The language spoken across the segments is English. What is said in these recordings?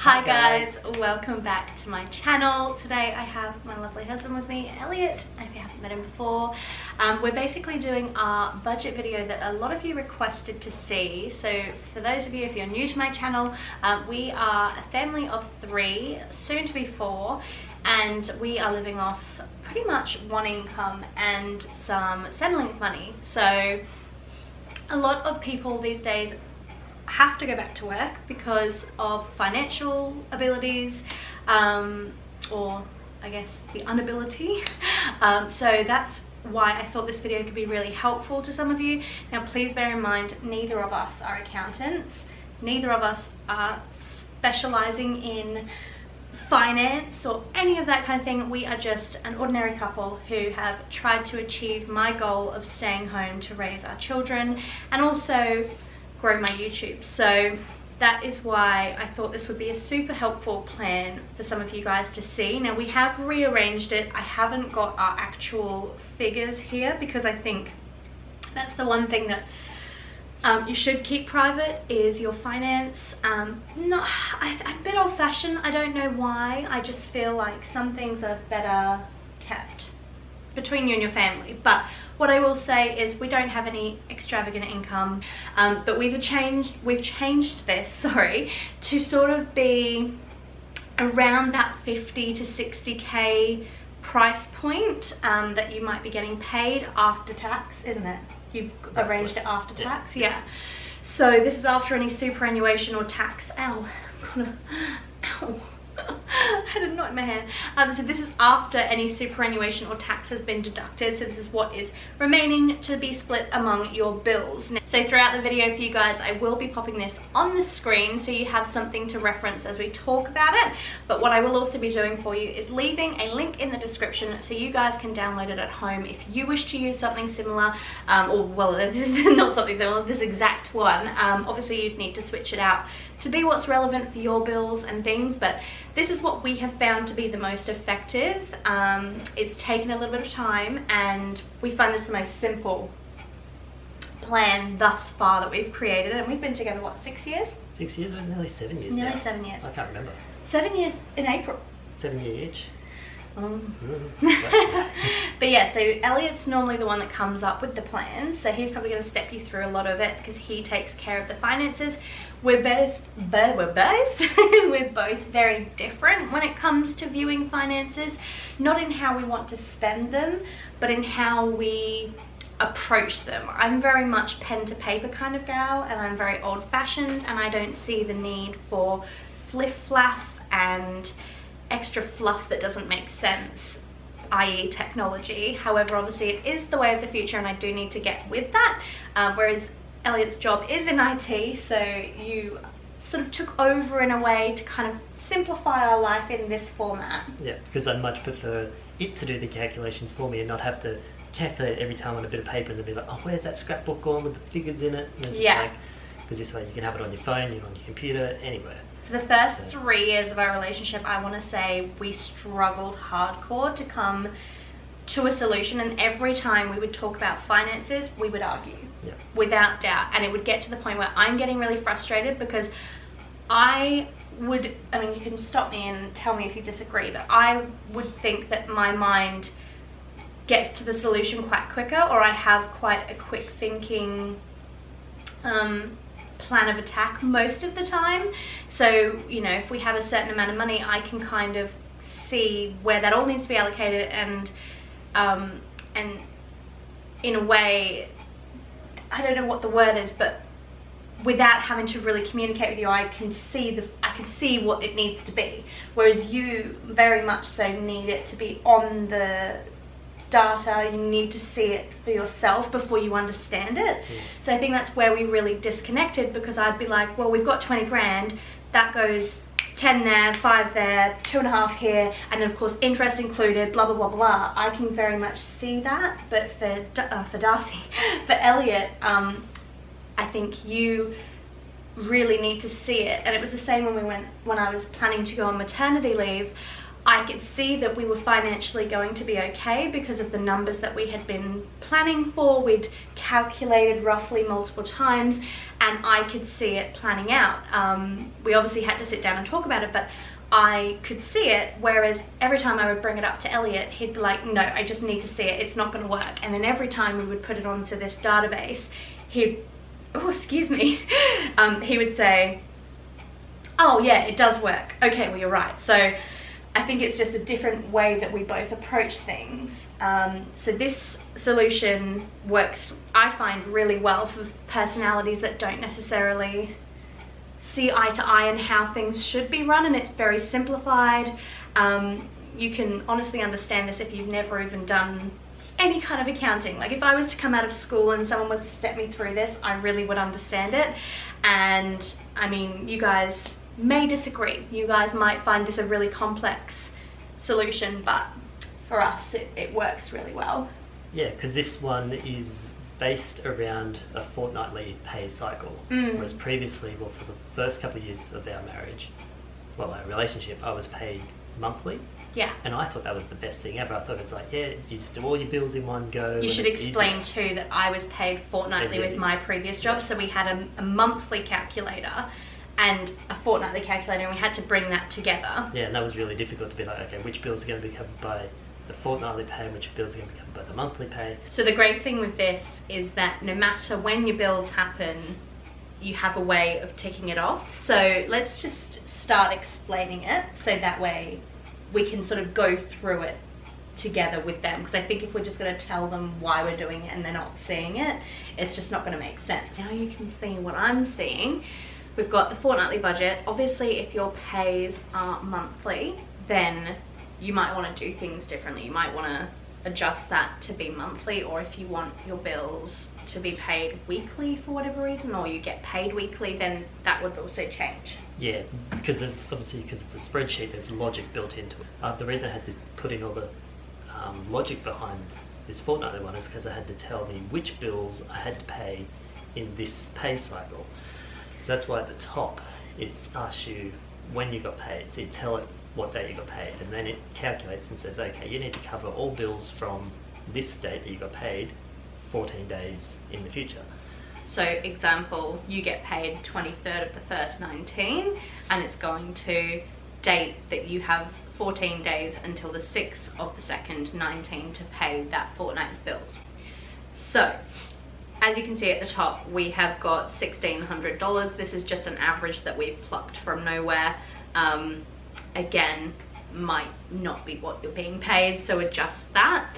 Hi guys, welcome back to my channel. Today I have my lovely husband with me, Elliot, if you haven't met him before. We're basically doing our budget video that a lot of you requested to see. So for those of you, if you're new to my channel, we are a family of 3, soon to be 4, and we are living off pretty much one income and some Centrelink money. So a lot of people these days have to go back to work because of financial abilities, or I guess the inability. So that's why I thought this video could be really helpful to some of you. Now please bear in mind, neither of us are accountants, neither of us are specializing in finance or any of that kind of thing. We are just an ordinary couple who have tried to achieve my goal of staying home to raise our children and also grow my YouTube. So that is why I thought this would be a super helpful plan for some of you guys to see. Now we have rearranged it. I haven't got our actual figures here because I think that's the one thing that you should keep private, is your finance. I'm a bit old-fashioned, I don't know why. I just feel like some things are better kept between you and your family. But what I will say is we don't have any extravagant income, but we've changed this, to sort of be around that 50 to 60k price point that you might be getting paid after tax, isn't it? You've arranged it after tax, yeah. So this is after any superannuation or tax. Ow, ow. I had a knot in my hand. So this is after any superannuation or tax has been deducted. So this is what is remaining to be split among your bills. So throughout the video for you guys, I will be popping this on the screen so you have something to reference as we talk about it. But what I will also be doing for you is leaving a link in the description so you guys can download it at home if you wish to use something similar, or well, this is not something similar, this exact one. Obviously you'd need to switch it out to be what's relevant for your bills and things, but this is what we have found to be the most effective. It's taken a little bit of time and we find this the most simple plan thus far that we've created, and we've been together, what, 6 years? 6 years? Nearly 7 years Nearly now. 7 years. I can't remember. 7 years in April. 7 year each. But yeah, so Elliot's normally the one that comes up with the plans, so he's probably going to step you through a lot of it because he takes care of the finances. We're both very different when it comes to viewing finances, not in how we want to spend them, but in how we approach them. I'm very much pen to paper kind of gal, and I'm very old-fashioned, and I don't see the need for fliff-flaff and extra fluff that doesn't make sense, i.e. technology. However, obviously it is the way of the future and I do need to get with that, whereas Elliot's job is in IT, so you sort of took over in a way to kind of simplify our life in this format. Yeah, because I'd much prefer it to do the calculations for me and not have to calculate every time on a bit of paper and then be like, oh, where's that scrapbook gone with the figures in it? And it's just like, because this way you can have it on your phone, on your computer, anywhere. So the first 3 years of our relationship, I want to say we struggled hardcore to come to a solution, and every time we would talk about finances, we would argue, without doubt. And it would get to the point where I'm getting really frustrated because I mean, you can stop me and tell me if you disagree, but I would think that my mind gets to the solution quite quicker, or I have quite a quick thinking plan of attack most of the time. So, you know, if we have a certain amount of money, I can kind of see where that all needs to be allocated, and in a way, I don't know what the word is, but without having to really communicate with you, I can see what it needs to be. Whereas you very much so need it to be on the data, you need to see it for yourself before you understand it. So I think that's where we really disconnected, because I'd be like, well, we've got 20 grand, that goes 10 there, 5 there, 2.5 here, and then of course interest included, blah blah blah blah. I can very much see that, but for Darcy, for Elliot, I think you really need to see it. And it was the same when I was planning to go on maternity leave. I could see that we were financially going to be okay because of the numbers that we had been planning for. We'd calculated roughly multiple times, and I could see it planning out. We obviously had to sit down and talk about it, but I could see it, whereas every time I would bring it up to Elliot, he'd be like, no, I just need to see it, it's not going to work. And then every time we would put it onto this database, he would say, oh yeah, it does work. Okay, well, you're right. So I think it's just a different way that we both approach things. So this solution works, I find, really well for personalities that don't necessarily see eye to eye in how things should be run, and it's very simplified. You can honestly understand this if you've never even done any kind of accounting. Like if I was to come out of school and someone was to step me through this, I really would understand it. And I mean, you guys may disagree. You guys might find this a really complex solution, but for us it works really well. Yeah, because this one is based around a fortnightly pay cycle, whereas previously, well, for the first couple of years of our marriage, well, our relationship, I was paid monthly. Yeah. And I thought that was the best thing ever. I thought it was like, yeah, you just do all your bills in one go. You should explain too that I was paid fortnightly with my previous job, so we had a monthly calculator and a fortnightly calculator, and we had to bring that together. Yeah, and that was really difficult to be like, okay, which bills are going to be covered by the fortnightly pay and which bills are going to be covered by the monthly pay. So the great thing with this is that no matter when your bills happen, you have a way of ticking it off. So let's just start explaining it so that way we can sort of go through it together with them, because I think if we're just going to tell them why we're doing it and they're not seeing it, it's just not going to make sense. Now you can see what I'm seeing. We've got the fortnightly budget. Obviously, if your pays are monthly, then you might want to do things differently. You might want to adjust that to be monthly, or if you want your bills to be paid weekly for whatever reason, or you get paid weekly, then that would also change. Yeah, because it's obviously, because it's a spreadsheet, there's logic built into it. The reason I had to put in all the logic behind this fortnightly one is because I had to tell me which bills I had to pay in this pay cycle. So that's why at the top it's asks you when you got paid. So you tell it what date you got paid, and then it calculates and says, okay, you need to cover all bills from this date that you got paid 14 days in the future. So example, you get paid 23rd of the 1st 19, and it's going to date that you have 14 days until the 6th of the 2nd 19 to pay that fortnight's bills. So as you can see at the top, we have got $1,600. This is just an average that we've plucked from nowhere. Again, might not be what you're being paid, so adjust that.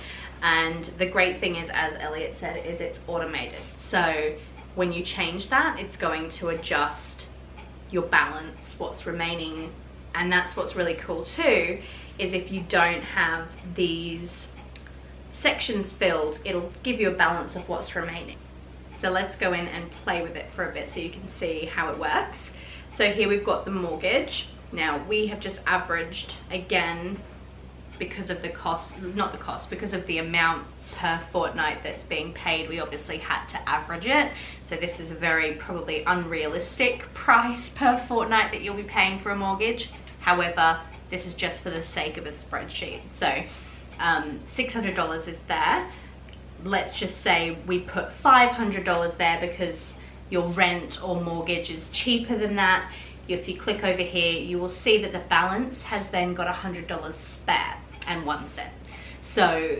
And the great thing is, as Elliot said, is it's automated. So when you change that, it's going to adjust your balance, what's remaining. And that's what's really cool too, is if you don't have these sections filled, it'll give you a balance of what's remaining. So let's go in and play with it for a bit so you can see how it works. So here we've got the mortgage. Now we have just averaged, again, because of the cost, not the cost, because of the amount per fortnight that's being paid, we obviously had to average it. So this is a very probably unrealistic price per fortnight that you'll be paying for a mortgage. However, this is just for the sake of a spreadsheet. So $600 is there. Let's just say we put $500 there because your rent or mortgage is cheaper than that. If you click over here, you will see that the balance has then got $100 spare and 1 cent. So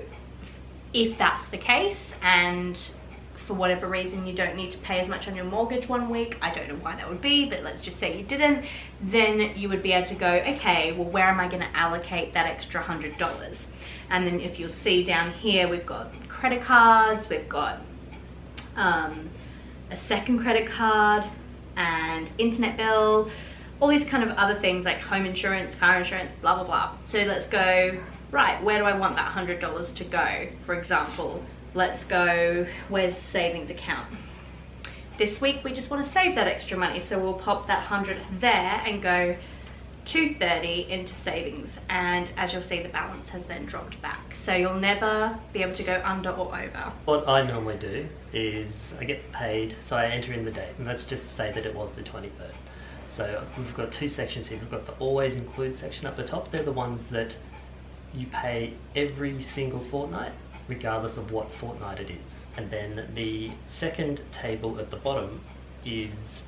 if that's the case, and for whatever reason you don't need to pay as much on your mortgage one week, I don't know why that would be, but let's just say you didn't, then you would be able to go, okay, well, where am I going to allocate that extra $100? And then if you'll see down here, we've got credit cards, we've got a second credit card, and internet bill, all these kind of other things like home insurance, car insurance, blah, blah, blah. So let's go, right, where do I want that $100 to go? For example, let's go, where's the savings account? This week, we just want to save that extra money. So we'll pop that 100 there and go 230 into savings. And as you'll see, the balance has then dropped back. So you'll never be able to go under or over. What I normally do is I get paid, so I enter in the date, and let's just say that it was the 23rd. So we've got two sections here. We've got the always include section up the top. They're the ones that you pay every single fortnight, regardless of what fortnight it is. And then the second table at the bottom is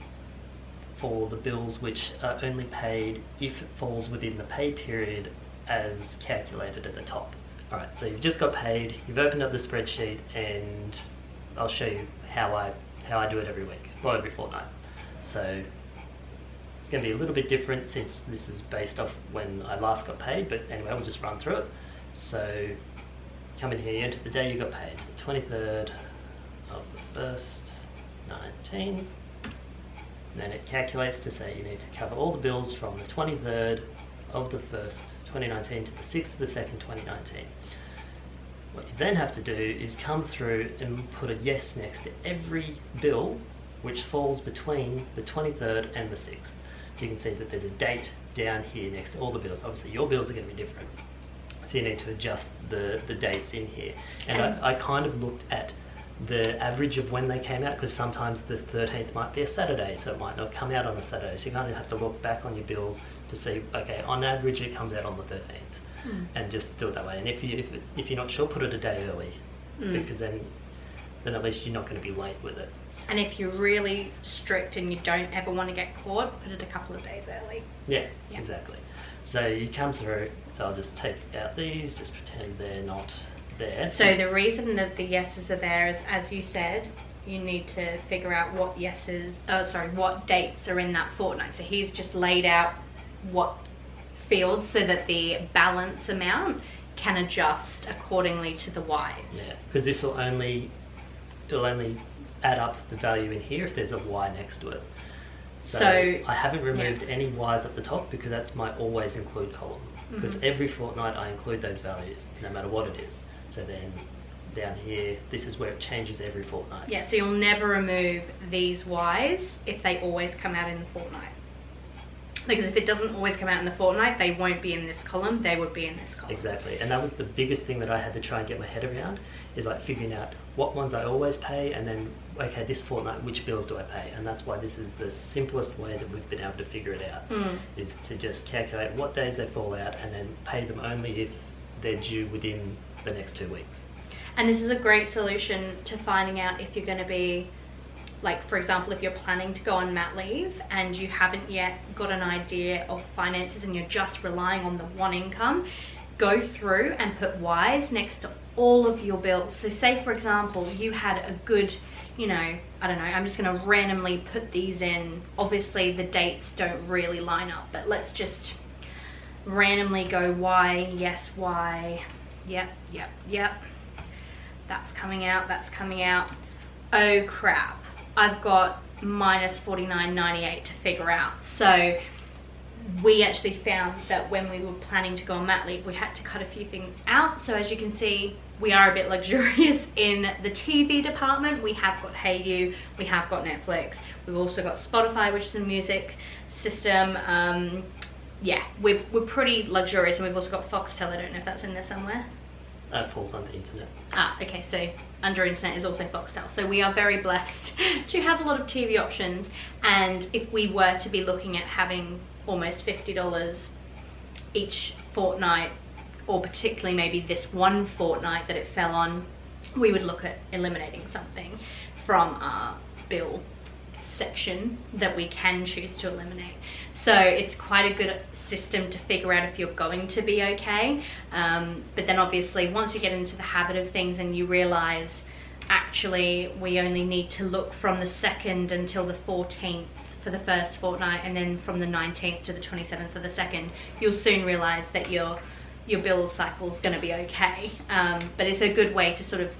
for the bills which are only paid if it falls within the pay period as calculated at the top. Alright, so you've just got paid, you've opened up the spreadsheet, and I'll show you how I do it every week, or every fortnight. So it's going to be a little bit different since this is based off when I last got paid, but anyway, we'll just run through it. So come in here, you enter the day you got paid, so 23rd of the 1st, 19. And then it calculates to say you need to cover all the bills from the 23rd of the 1st, 2019 to the 6th of the 2nd, 2019. What you then have to do is come through and put a yes next to every bill which falls between the 23rd and the 6th. So you can see that there's a date down here next to all the bills. Obviously your bills are going to be different, so you need to adjust the dates in here. And I kind of looked at the average of when they came out, because sometimes the 13th might be a Saturday, so it might not come out on a Saturday. So you kind of have to look back on your bills to see, okay, on average it comes out on the 13th, and just do it that way. And if you're not sure, put it a day early, because then at least you're not going to be late with it. And if you're really strict and you don't ever want to get caught, put it a couple of days early. Yeah, exactly. So you come through, so I'll just take out these, just pretend they're not there. So the reason that the yeses are there is, as you said, you need to figure out what what dates are in that fortnight. So he's just laid out what fields so that the balance amount can adjust accordingly to the Y's. Yeah, because this will only add up the value in here if there's a Y next to it. So I haven't removed any Y's at the top because that's my always include column. Because every fortnight I include those values, no matter what it is. So then down here, this is where it changes every fortnight. Yeah, so you'll never remove these Y's if they always come out in the fortnight. Because if it doesn't always come out in the fortnight, they won't be in this column, they would be in this column. Exactly, and that was the biggest thing that I had to try and get my head around, is like figuring out what ones I always pay, and then, okay, this fortnight, which bills do I pay? And that's why this is the simplest way that we've been able to figure it out, is to just calculate what days they fall out and then pay them only if they're due within the next 2 weeks. And this is a great solution to finding out if you're going to be, like, for example, if you're planning to go on mat leave and you haven't yet got an idea of finances and you're just relying on the one income, go through and put Y's next to all of your bills. So say, for example, you had a good, I don't know, I'm just going to randomly put these in. Obviously the dates don't really line up, but let's just randomly go Y, yes, Y, yep. That's coming out. Oh crap, I've got minus $49.98 to figure out. So we actually found that when we were planning to go on mat leave, we had to cut a few things out. So as you can see, we are a bit luxurious in the TV department. We have got Hey You, we have got Netflix, we've also got Spotify, which is a music system. Yeah, we're pretty luxurious, and we've also got Foxtel. I don't know if that's in there somewhere. That falls under internet. Okay, so under internet is also Foxtel. So we are very blessed to have a lot of TV options, and if we were to be looking at having almost $50 each fortnight, or particularly maybe this one fortnight that it fell on, we would look at eliminating something from our bill section that we can choose to eliminate. So it's quite a good system to figure out if you're going to be okay. But then obviously once you get into the habit of things and you realize actually we only need to look from the 2nd until the 14th for the first fortnight, and then from the 19th to the 27th for the second, you'll soon realize that your bill cycle is going to be okay. But it's a good way to sort of,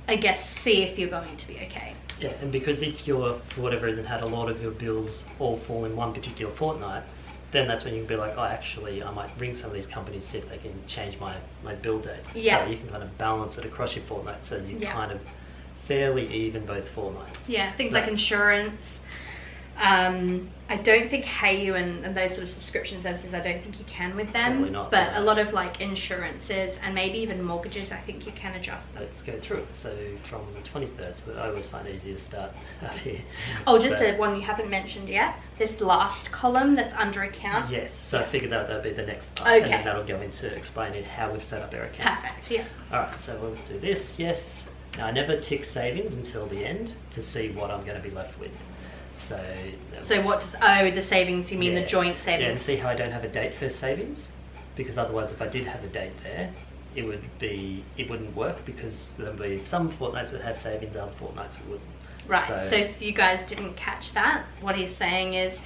I guess, see if you're going to be okay. Yeah, and because if you're, for whatever reason, had a lot of your bills all fall in one particular fortnight, then that's when you can be like, oh, actually, I might ring some of these companies, see if they can change my bill date. Yeah. So you can kind of balance it across your fortnight, so you kind of fairly even both fortnights. Yeah, things like insurance, I don't think HeyU and those sort of subscription services, I don't think you can with them. Probably not, but no. a lot of like insurances and maybe even mortgages, I think you can adjust them. Let's go through it. So from the 23rd, so I always find it easier to start up here. Oh, just a one you haven't mentioned yet. This last column that's under account. Yes, so I figured that would be the next part. Okay. And then that'll go into explaining how we've set up our accounts. Perfect, yeah. Alright, so we'll do this, yes. Now I never tick savings until the end to see what I'm going to be left with. So what does, the savings, you mean the joint savings? Yeah, and see how I don't have a date for savings? Because otherwise if I did have a date there, it wouldn't work, because there'll be some fortnights would have savings, other fortnights wouldn't. Right, so if you guys didn't catch that, what he's saying is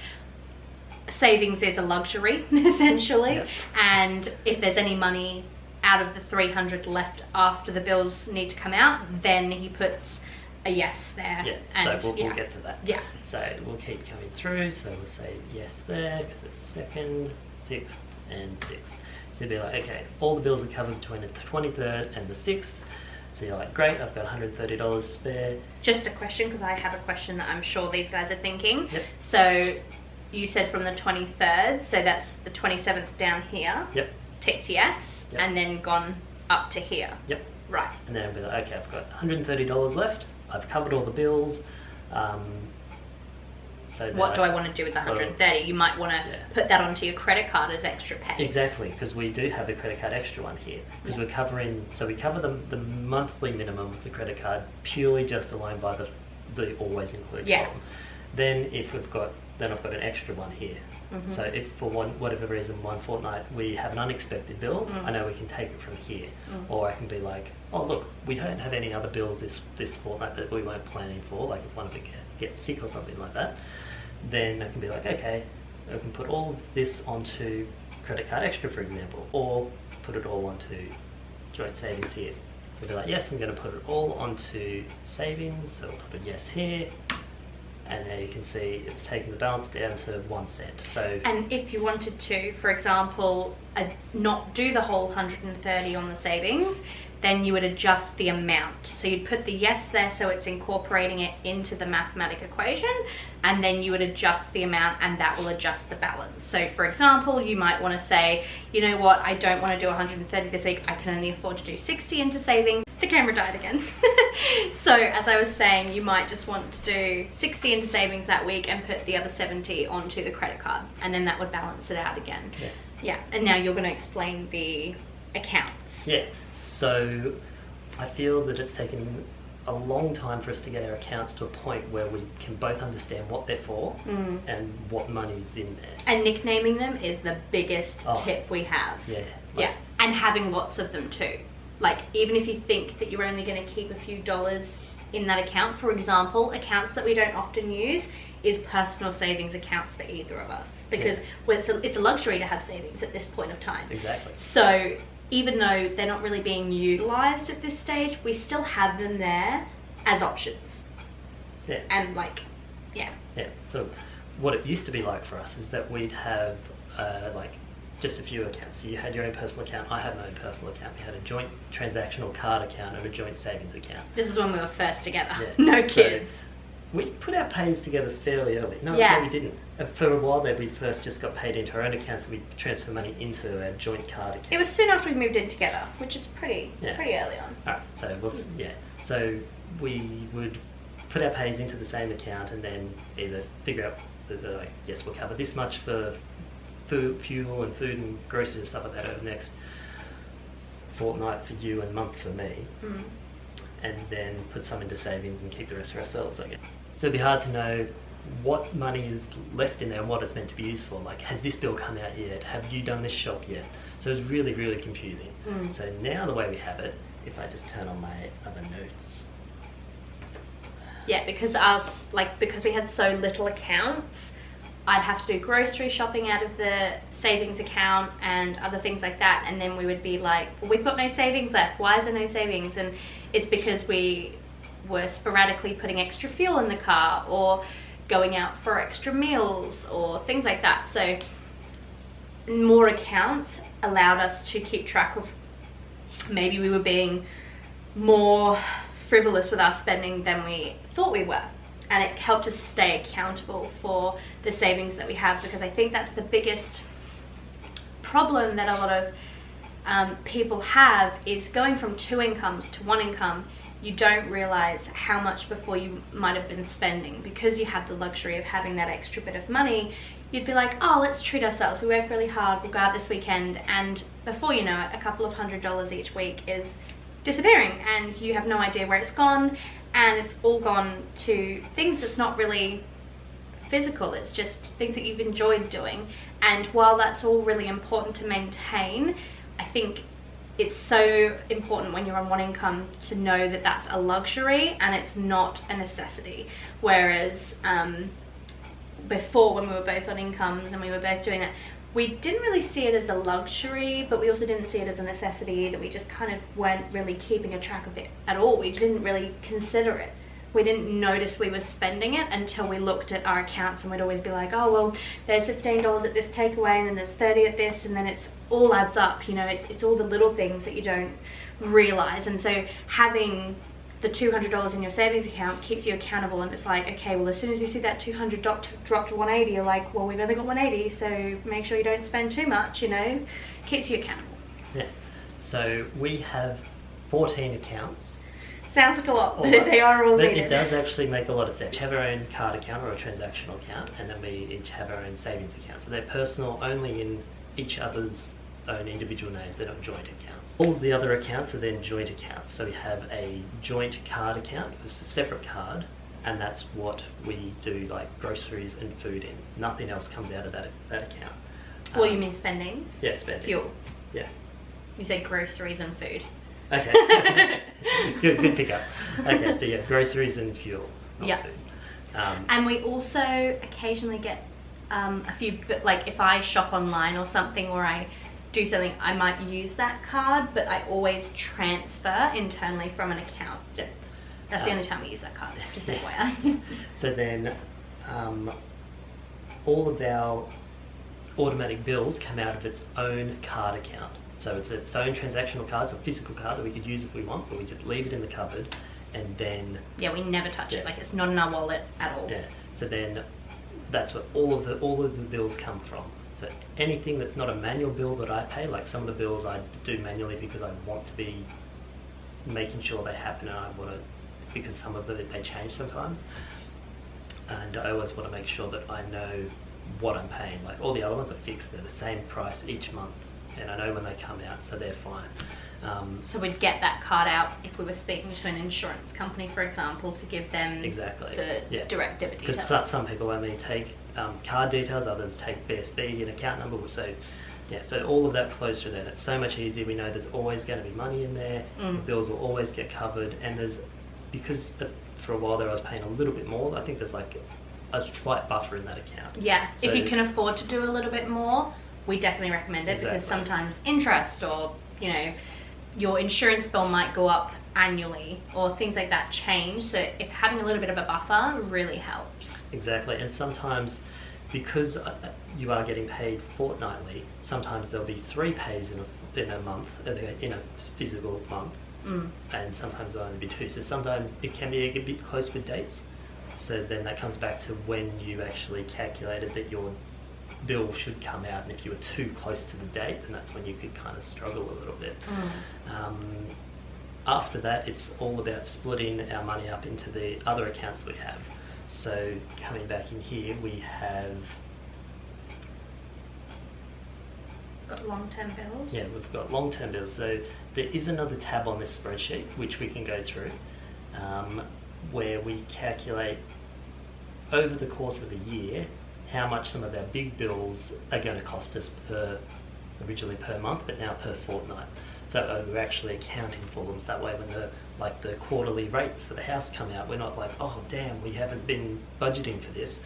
savings is a luxury, essentially, Yep. and if there's any money out of the 300 left after the bills need to come out, then he puts a yes there. Yeah, and so we'll get to that. Yeah. So we'll keep coming through, so we'll say yes there, because it's 2nd, 6th, and 6th. So you'll be like, okay, all the bills are covered between the 23rd and the 6th. So you're like, great, I've got $130 spare. Just a question, because I have a question that I'm sure these guys are thinking. Yep. So you said from the 23rd, so that's the 27th down here. Yep. Ticked yes, Yep. and then gone up to here. Yep. Right. And then I'll be like, okay, I've got $130 left. I've covered all the bills. So What do I want to do with the 130? You might want to put that onto your credit card as extra pay. Exactly, because we do have a credit card extra one here. Because we're covering, so we cover the monthly minimum of the credit card purely just alone by the always include column. Then I've got an extra one here. Mm-hmm. So if for whatever reason one fortnight we have an unexpected bill, I know we can take it from here. Or I can be like, oh look, we don't have any other bills this fortnight that we weren't planning for, like if one of it gets sick or something like that, then I can be like, okay, I can put all of this onto credit card extra, for example, or put it all onto joint savings here. So I'll be like, yes, I'm going to put it all onto savings, so I'll put a yes here. And now you can see it's taking the balance down to 1 cent. So, and if you wanted to, for example, not do the whole 130 on the savings, then you would adjust the amount. So you'd put the yes there, so it's incorporating it into the mathematic equation, and then you would adjust the amount, and that will adjust the balance. So for example, you might want to say, you know what, I don't want to do 130 this week, I can only afford to do 60 into savings. The camera died again. So as I was saying, you might just want to do 60 into savings that week and put the other 70 onto the credit card, and then that would balance it out again. Yeah, and now you're going to explain the accounts. Yeah, so I feel that it's taken a long time for us to get our accounts to a point where we can both understand what they're for and what money's in there. And nicknaming them is the biggest tip we have. Yeah. And having lots of them too. Like, even if you think that you're only going to keep a few dollars in that account, for example, accounts that we don't often use is personal savings accounts for either of us, because it's a luxury to have savings at this point of time. Exactly. So even though they're not really being utilized at this stage, we still have them there as options. Yeah. And Yeah. So what it used to be like for us is that we'd have just a few accounts. So you had your own personal account, I had my own personal account. We had a joint transactional card account and a joint savings account. This is when we were first together. Yeah. No kids. So we put our pays together fairly early. No, we didn't. For a while there, we first just got paid into our own accounts, so we transfer money into our joint card account. It was soon after we moved in together, which is pretty early on. Alright, so we would put our pays into the same account and then either figure out that yes, we'll cover this much for fuel and food and groceries and stuff like that over the next fortnight for you and month for me, and then put some into savings and keep the rest for ourselves, I guess. So it'd be hard to know what money is left in there and what it's meant to be used for. Like, has this bill come out yet? Have you done this shop yet? So it's really, really confusing. So now the way we have it, if I just turn on my other notes. Yeah, because because we had so little accounts, I'd have to do grocery shopping out of the savings account and other things like that, and then we would be like, well, we've got no savings left, why is there no savings? And it's because we were sporadically putting extra fuel in the car or going out for extra meals or things like that. So more accounts allowed us to keep track of, maybe we were being more frivolous with our spending than we thought we were. and it helped us stay accountable for the savings that we have, because I think that's the biggest problem that a lot of people have, is going from 2 incomes to 1 income. You don't realize how much before you might have been spending, because you have the luxury of having that extra bit of money. You'd be like, oh, let's treat ourselves, we work really hard, we'll go out this weekend, and before you know it, a couple of $100 each week is disappearing, and you have no idea where it's gone, and it's all gone to things that's not really physical, it's just things that you've enjoyed doing. And while that's all really important to maintain, I think it's so important when you're on 1 income to know that that's a luxury and it's not a necessity. Whereas before, when we were both on incomes and we were both doing that, we didn't really see it as a luxury, but we also didn't see it as a necessity, that we just kind of weren't really keeping a track of it at all. We didn't really consider it. We didn't notice we were spending it until we looked at our accounts, and we'd always be like, oh, well, there's $15 at this takeaway, and then there's 30 at this, and then it's all adds up, you know, it's all the little things that you don't realize. And so having the $200 in your savings account keeps you accountable, and it's like, okay, well, as soon as you see that 200 drop to 180, you're like, well, we've only got 180, so make sure you don't spend too much, you know, keeps you accountable. Yeah, so we have 14 accounts. Sounds like a lot, but they are all needed. It does actually make a lot of sense. We have our own card account or a transactional account, and then we each have our own savings account. So they're personal, only in each other's own individual names. They're not joint accounts. All the other accounts are then joint accounts. So we have a joint card account, it's a separate card, and that's what we do like groceries and food in. Nothing else comes out of that account. Well, you mean spendings? Yeah, spendings. Fuel. Yeah. You said groceries and food. Okay. good pickup. Okay, so yeah, groceries and fuel. Yeah. Food. And we also occasionally get a few, like if I shop online or something, or I do something, I might use that card, but I always transfer internally from an account. Yeah. That's the only time we use that card, just FYI. So then all of our automatic bills come out of its own card account. So it's its own transactional card, it's a physical card that we could use if we want, but we just leave it in the cupboard, and then... Yeah, we never touch it, like it's not in our wallet at all. Yeah, so then that's what all of the bills come from. So anything that's not a manual bill that I pay, like some of the bills I do manually because I want to be making sure they happen, and I want to, because some of them, they change sometimes. And I always want to make sure that I know what I'm paying. Like all the other ones are fixed, they're the same price each month, and I know when they come out, so they're fine. So we'd get that card out if we were speaking to an insurance company, for example, to give them exactly the direct debit details. Because some people only take card details, others take BSB and account number. So yeah, so all of that flows through there. And it's so much easier. We know there's always going to be money in there. The bills will always get covered, and because for a while there I was paying a little bit more. I think there's like a slight buffer in that account. Yeah, so if you can afford to do a little bit more, we definitely recommend it. Because sometimes interest, or you know, your insurance bill might go up annually, or things like that change. So if having a little bit of a buffer really helps. Exactly, and sometimes because you are getting paid fortnightly, sometimes there'll be 3 pays in a month, in a physical month, and sometimes there'll only be 2. So sometimes it can be a bit close with dates. So then that comes back to when you actually calculated that your bill should come out, and if you were too close to the date, then that's when you could kind of struggle a little bit. After that, it's all about splitting our money up into the other accounts we have. So coming back in here, we have got long-term bills. Yeah, we've got long-term bills. So there is another tab on this spreadsheet which we can go through, where we calculate over the course of a year how much some of our big bills are going to cost us originally per month, but now per fortnight. So we're actually accounting for them. So that way, when the quarterly rates for the house come out, we're not like, oh damn, we haven't been budgeting for this.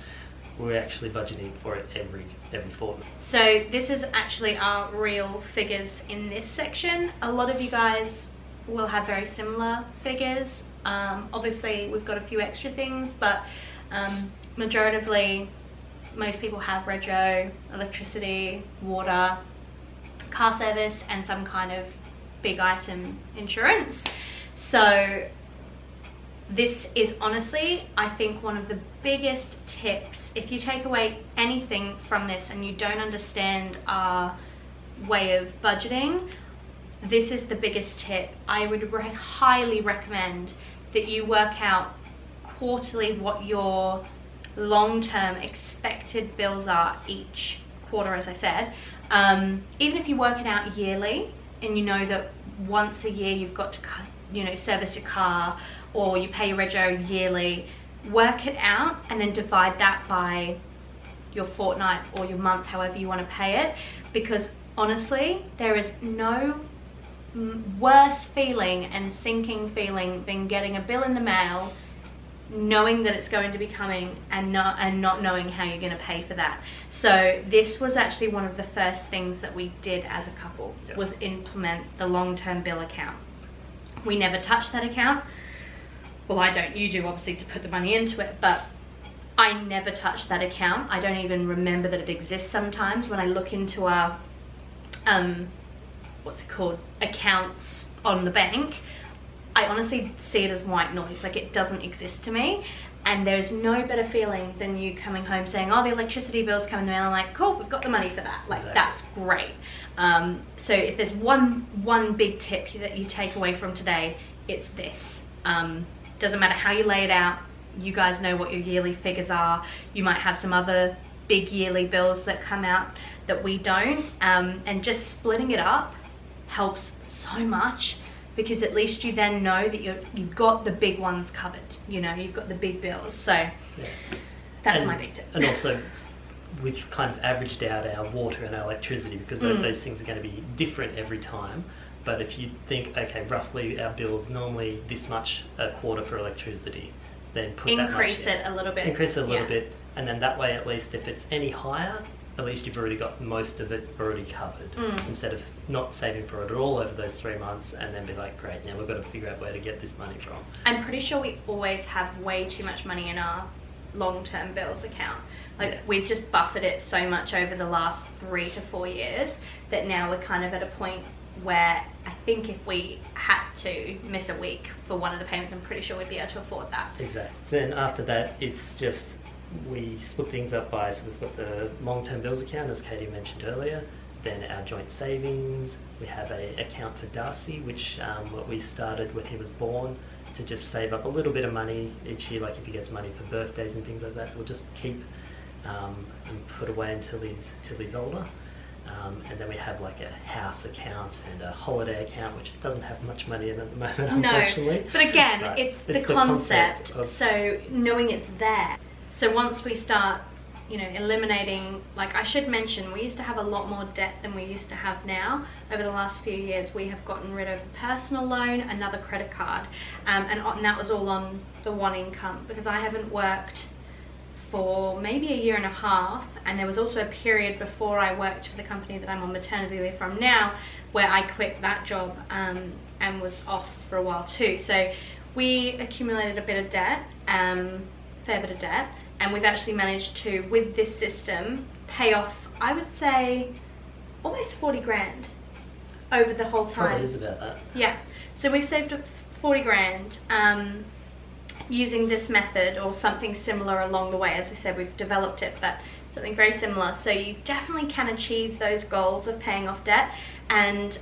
We're actually budgeting for it every fortnight. So this is actually our real figures in this section. A lot of you guys will have very similar figures. Obviously, we've got a few extra things, but majoritively, most people have rego, electricity, water, car service, and some kind of big item insurance. So this is honestly, I think, one of the biggest tips. If you take away anything from this and you don't understand our way of budgeting, this is the biggest tip. I would highly recommend that you work out quarterly what your long-term expected bills are each quarter, as I said. Even if you work it out yearly and you know that once a year you've got to, you know, service your car, or you pay your rego yearly, work it out and then divide that by your fortnight or your month, however you want to pay it. Because honestly, there is no worse feeling and sinking feeling than getting a bill in the mail, knowing that it's going to be coming and not knowing how you're going to pay for that. So this was actually one of the first things that we did as a couple, was implement the long-term bill account. We never touched that account. Well, I don't. You do, obviously, to put the money into it, but I never touched that account. I don't even remember that it exists sometimes when I look into our what's it called, accounts on the bank. I honestly see it as white noise. Like, it doesn't exist to me. And there's no better feeling than you coming home saying, oh, the electricity bill's coming in the mail. I'm like, cool, we've got the money for that. Like, that's great. So if there's one big tip that you take away from today, it's this. Doesn't matter how you lay it out. You guys know what your yearly figures are. You might have some other big yearly bills that come out that we don't. And just splitting it up helps so much, because at least you then know that you've got the big ones covered. You know, you've got the big bills. So that's my big tip. And also, we've kind of averaged out our water and our electricity, because those things are going to be different every time. But if you think, okay, roughly our bill's normally this much a quarter for electricity, then put increase it a little bit. Increase it a little bit, and then that way, at least if it's any higher, at least you've already got most of it already covered, instead of not saving for it at all over those 3 months and then be like, great, now we've got to figure out where to get this money from. I'm pretty sure we always have way too much money in our long-term bills account. Like, we've just buffered it so much over the last 3 to 4 years that now we're kind of at a point where I think if we had to miss a week for one of the payments, I'm pretty sure we'd be able to afford that. Exactly. Then after that, it's just, we split things up by, so we've got the long-term bills account, as Katie mentioned earlier, then our joint savings. We have an account for Darcy, which what we started when he was born, to just save up a little bit of money each year. Like, if he gets money for birthdays and things like that, we'll just keep and put away until he's older. And then we have like a house account and a holiday account, which doesn't have much money in at the moment, unfortunately. No, but again, it's the concept of, so knowing it's there. So once we start, you know, eliminating, like, I should mention, we used to have a lot more debt than we used to have now. Over the last few years, we have gotten rid of a personal loan, another credit card, and that was all on the one income, because I haven't worked for maybe a year and a half, and there was also a period before I worked for the company that I'm on maternity leave from now, where I quit that job and was off for a while too. So we accumulated a bit of debt, fair bit of debt, and we've actually managed to, with this system, pay off, I would say, almost 40 grand over the whole time. Probably is about that. Yeah, so we've saved up 40 grand using this method or something similar along the way. As we said, we've developed it, but something very similar. So you definitely can achieve those goals of paying off debt, and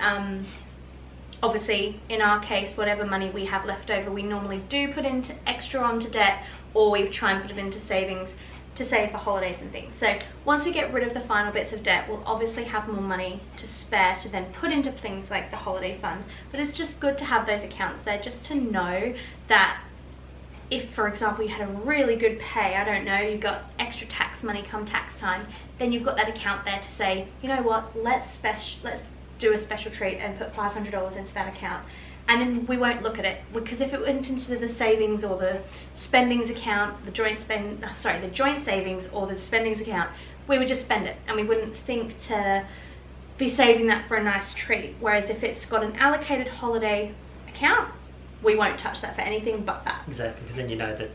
obviously in our case, whatever money we have left over, we normally do put into extra onto debt, or we try and put it into savings to save for holidays and things. So once we get rid of the final bits of debt, we'll obviously have more money to spare to then put into things like the holiday fund. But it's just good to have those accounts there, just to know that if, for example, you had a really good pay, I don't know, you got extra tax money come tax time, then you've got that account there to say, you know what, let's do a special treat and put $500 into that account. And then we won't look at it, because if it went into the savings or the spendings account, the joint savings or the spendings account, we would just spend it, and we wouldn't think to be saving that for a nice treat. Whereas if it's got an allocated holiday account, we won't touch that for anything but that. Exactly, because then you know that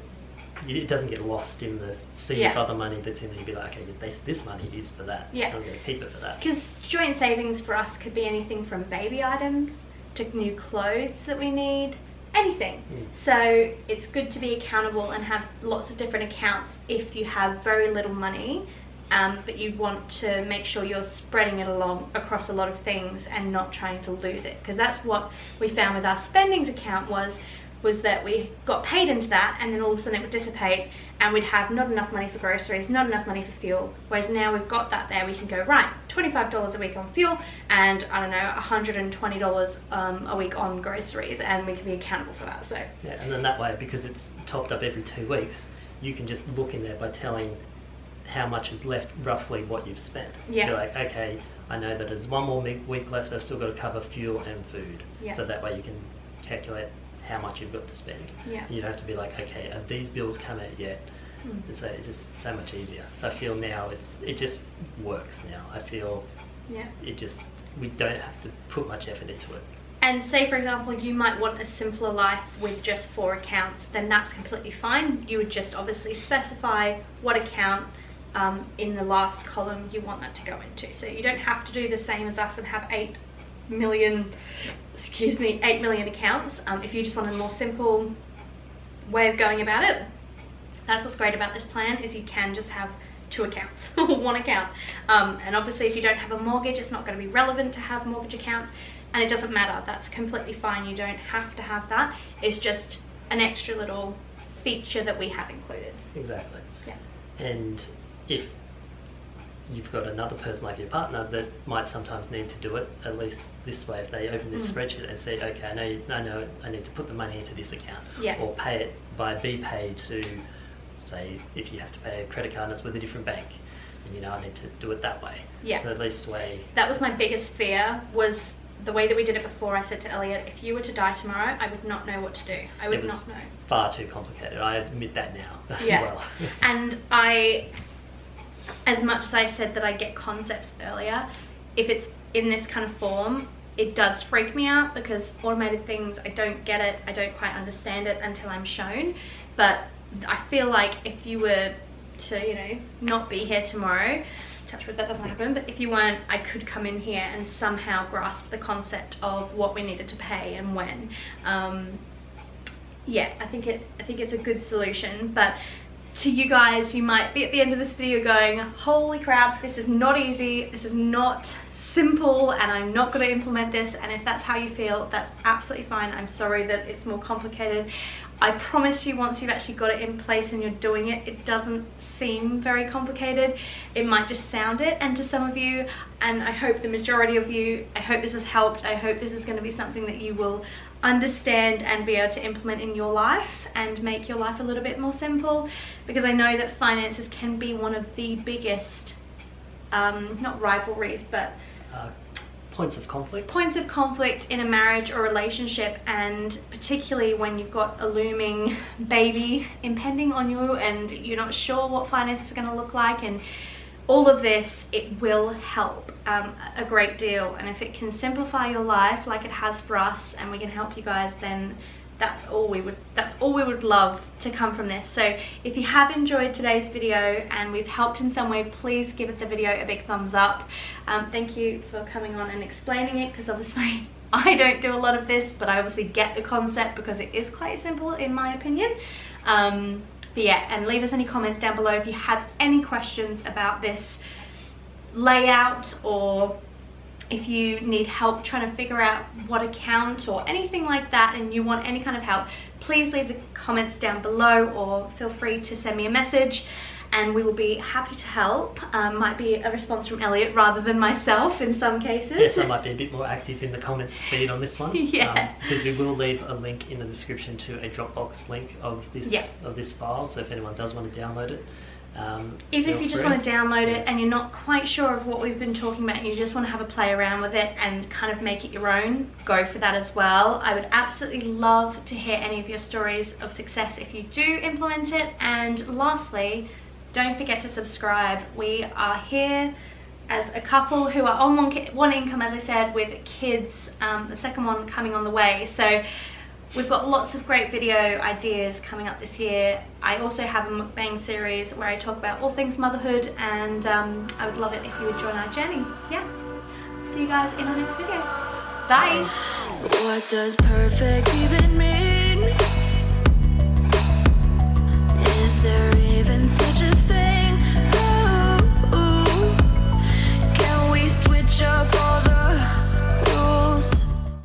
it doesn't get lost in the sea of other money that's in there. You'd be like, okay, this money is for that. Yeah. I'm going to keep it for that. Because joint savings for us could be anything from baby items to new clothes that we need anything. So it's good to be accountable and have lots of different accounts if you have very little money, but you want to make sure you're spreading it along across a lot of things and not trying to lose it, because that's what we found with our spendings account was that we got paid into that, and then all of a sudden it would dissipate and we'd have not enough money for groceries, not enough money for fuel. Whereas now we've got that there, we can go, right, $25 a week on fuel and I don't know, $120 a week on groceries, and we can be accountable for that. So yeah, and then that way, because it's topped up every 2 weeks, you can just look in there by telling how much is left, roughly what you've spent. Yeah. You're like, okay, I know that there's one more week left, I've still got to cover fuel and food. Yeah. So that way you can calculate how much you've got to spend. Yeah. You don't have to be like, okay, have these bills come out yet? And so it's just so much easier. So I feel now it just works now. I feel we don't have to put much effort into it. And say, for example, you might want a simpler life with just 4 accounts, then that's completely fine. You would just obviously specify what account in the last column you want that to go into. So you don't have to do the same as us and have 8 million accounts. If you just want a more simple way of going about it, that's what's great about this plan, is you can just have 2 accounts or 1 account. And obviously if you don't have a mortgage, it's not going to be relevant to have mortgage accounts, and it doesn't matter. That's completely fine. You don't have to have that. It's just an extra little feature that we have included. Exactly. Yeah. And if you've got another person like your partner that might sometimes need to do it, at least this way, if they open this spreadsheet and say, okay, I know I need to put the money into this account, or pay it by BPay to, say, if you have to pay a credit card and it's with a different bank, and you know I need to do it that way. Yeah. So at least that was my biggest fear, was the way that we did it before. I said to Elliot, if you were to die tomorrow, I would not know what to do. I would not know. Far too complicated. I admit that now as well. And as much as I said that I get concepts earlier, if it's in this kind of form, it does freak me out, because automated things, I don't get it, I don't quite understand it until I'm shown. But I feel like if you were to, you know, not be here tomorrow, touch wood that doesn't happen, but if you weren't, I could come in here and somehow grasp the concept of what we needed to pay and when. Yeah, I think it's a good solution. But to you guys, you might be at the end of this video going, holy crap, this is not easy, this is not simple, and I'm not going to implement this. And if that's how you feel, that's absolutely fine. I'm sorry that it's more complicated. I promise you, once you've actually got it in place and you're doing it, it doesn't seem very complicated. It might just sound it, and to some of you, and I hope the majority of you, I hope this has helped. I hope this is going to be something that you will understand and be able to implement in your life and make your life a little bit more simple, because I know that finances can be one of the biggest, not rivalries, but points of conflict in a marriage or relationship, and particularly when you've got a looming baby impending on you and you're not sure what finances are going to look like, and all of this, it will help a great deal. And if it can simplify your life like it has for us, and we can help you guys, then that's all we would love to come from this. So if you have enjoyed today's video and we've helped in some way, please give the video a big thumbs up. Thank you for coming on and explaining it, because obviously I don't do a lot of this, but I obviously get the concept because it is quite simple in my opinion. But yeah, and leave us any comments down below if you have any questions about this layout, or if you need help trying to figure out what account or anything like that, and you want any kind of help, please leave the comments down below, or feel free to send me a message and we will be happy to help. Might be a response from Elliot rather than myself in some cases. Yes, I might be a bit more active in the comments feed on this one. Yeah. Because we will leave a link in the description to a Dropbox link of this file, so if anyone does want to download it. Even if you just want to download it and you're not quite sure of what we've been talking about and you just want to have a play around with it and kind of make it your own, go for that as well. I would absolutely love to hear any of your stories of success if you do implement it. And lastly, don't forget to subscribe. We are here as a couple who are on one income, as I said, with kids, the second one coming on the way. So we've got lots of great video ideas coming up this year. I also have a mukbang series where I talk about all things motherhood, and I would love it if you would join our journey. Yeah, see you guys in our next video. Bye. What does perfect even mean? Is there